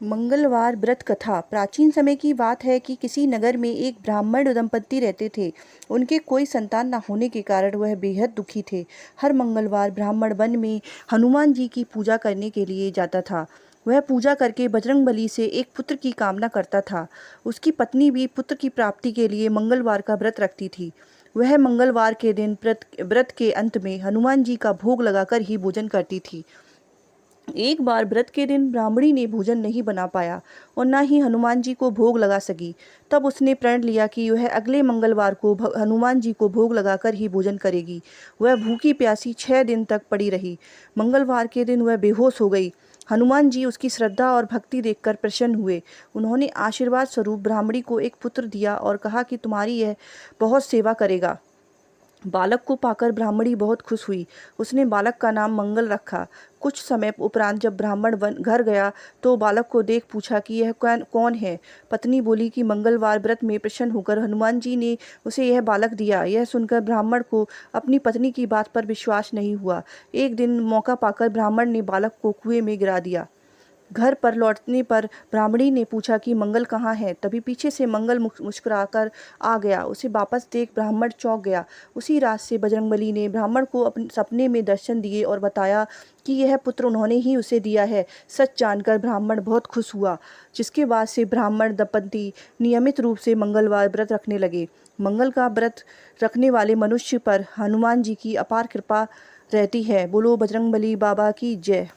मंगलवार व्रत कथा। प्राचीन समय की बात है कि किसी नगर में एक ब्राह्मण दंपति रहते थे। उनके कोई संतान न होने के कारण वह बेहद दुखी थे। हर मंगलवार ब्राह्मण वन में हनुमान जी की पूजा करने के लिए जाता था। वह पूजा करके बजरंगबली से एक पुत्र की कामना करता था। उसकी पत्नी भी पुत्र की प्राप्ति के लिए मंगलवार का व्रत रखती थी। वह मंगलवार के दिन व्रत के अंत में हनुमान जी का भोग लगाकर ही भोजन करती थी। एक बार व्रत के दिन ब्राह्मणी ने भोजन नहीं बना पाया और न ही हनुमान जी को भोग लगा सकी। तब उसने प्रण लिया कि वह अगले मंगलवार को हनुमान जी को भोग लगाकर ही भोजन करेगी। वह भूखी प्यासी 6 दिन तक पड़ी रही। मंगलवार के दिन वह बेहोश हो गई। हनुमान जी उसकी श्रद्धा और भक्ति देखकर प्रसन्न हुए। उन्होंने आशीर्वाद स्वरूप ब्राह्मणी को एक पुत्र दिया और कहा कि तुम्हारी यह बहुत सेवा करेगा। बालक को पाकर ब्राह्मणी बहुत खुश हुई। उसने बालक का नाम मंगल रखा। कुछ समय उपरांत जब ब्राह्मण घर गया तो बालक को देख पूछा कि यह कौन है। पत्नी बोली कि मंगलवार व्रत में प्रसन्न होकर हनुमान जी ने उसे यह बालक दिया। यह सुनकर ब्राह्मण को अपनी पत्नी की बात पर विश्वास नहीं हुआ। एक दिन मौका पाकर ब्राह्मण ने बालक को कुएं में गिरा दिया। घर पर लौटने पर ब्राह्मणी ने पूछा कि मंगल कहाँ है। तभी पीछे से मंगल मुस्कुराकर आ गया। उसे वापस देख ब्राह्मण चौंक गया। उसी रात से बजरंगबली ने ब्राह्मण को अपने सपने में दर्शन दिए और बताया कि यह पुत्र उन्होंने ही उसे दिया है। सच जानकर ब्राह्मण बहुत खुश हुआ, जिसके बाद से ब्राह्मण दंपति नियमित रूप से मंगलवार व्रत रखने लगे। मंगल का व्रत रखने वाले मनुष्य पर हनुमान जी की अपार कृपा रहती है। बोलो बजरंगबली बाबा की जय।